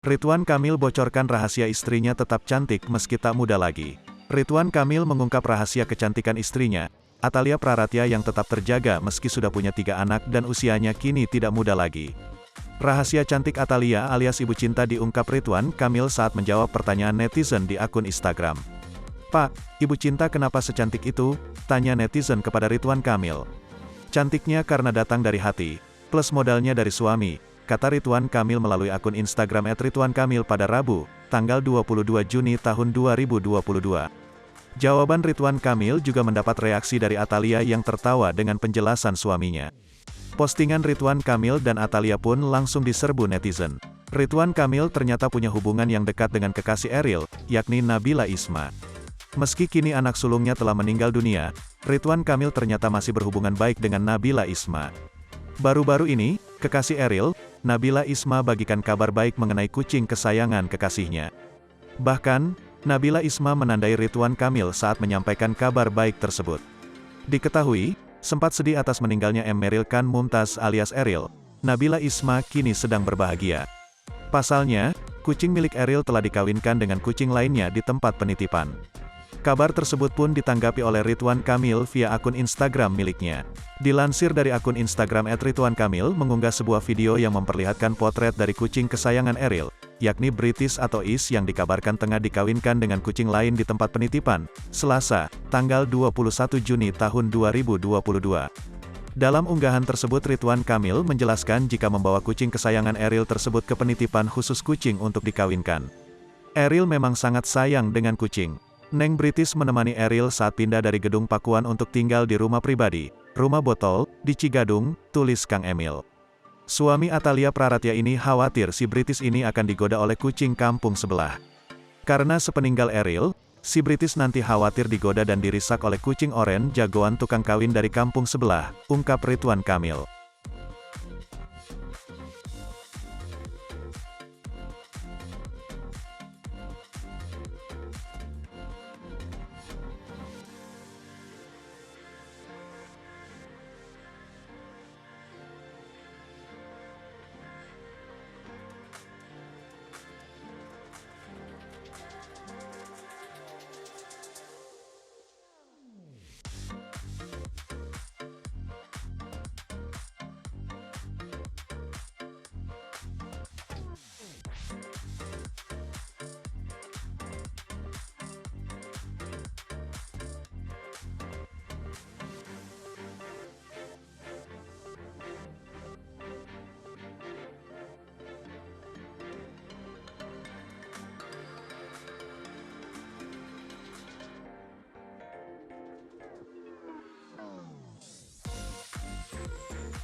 Ridwan Kamil bocorkan rahasia istrinya tetap cantik meski tak muda lagi. Ridwan Kamil mengungkap rahasia kecantikan istrinya, Atalia Praratya yang tetap terjaga meski sudah punya 3 anak dan usianya kini tidak muda lagi. Rahasia cantik Atalia alias Ibu Cinta diungkap Ridwan Kamil saat menjawab pertanyaan netizen di akun Instagram. "Pak, Ibu Cinta kenapa secantik itu?" tanya netizen kepada Ridwan Kamil. "Cantiknya karena datang dari hati, plus modalnya dari suami," kata Ridwan Kamil melalui akun Instagram @ridwankamil pada Rabu, tanggal 22 Juni tahun 2022. Jawaban Ridwan Kamil juga mendapat reaksi dari Atalia yang tertawa dengan penjelasan suaminya. Postingan Ridwan Kamil dan Atalia pun langsung diserbu netizen. Ridwan Kamil ternyata punya hubungan yang dekat dengan kekasih Eril, yakni Nabila Isma. Meski kini anak sulungnya telah meninggal dunia, Ridwan Kamil ternyata masih berhubungan baik dengan Nabila Isma. Baru-baru ini, kekasih Eril, Nabila Isma bagikan kabar baik mengenai kucing kesayangan kekasihnya. Bahkan, Nabila Isma menandai Ridwan Kamil saat menyampaikan kabar baik tersebut. Diketahui, sempat sedih atas meninggalnya Emeril Khan Mumtaz alias Eril, Nabila Isma kini sedang berbahagia. Pasalnya, kucing milik Eril telah dikawinkan dengan kucing lainnya di tempat penitipan. Kabar tersebut pun ditanggapi oleh Ridwan Kamil via akun Instagram miliknya. Dilansir dari akun Instagram @Ridwan Kamil mengunggah sebuah video yang memperlihatkan potret dari kucing kesayangan Eril, yakni British atau Is yang dikabarkan tengah dikawinkan dengan kucing lain di tempat penitipan, Selasa, tanggal 21 Juni tahun 2022. Dalam unggahan tersebut Ridwan Kamil menjelaskan jika membawa kucing kesayangan Eril tersebut ke penitipan khusus kucing untuk dikawinkan. Eril memang sangat sayang dengan kucing. Neng British menemani Eril saat pindah dari gedung Pakuan untuk tinggal di rumah pribadi, rumah botol, di Cigadung, tulis Kang Emil. Suami Atalia Praratya ini khawatir si British ini akan digoda oleh kucing kampung sebelah. Karena sepeninggal Eril, si British nanti khawatir digoda dan dirisak oleh kucing oren jagoan tukang kawin dari kampung sebelah, ungkap Ridwan Kamil.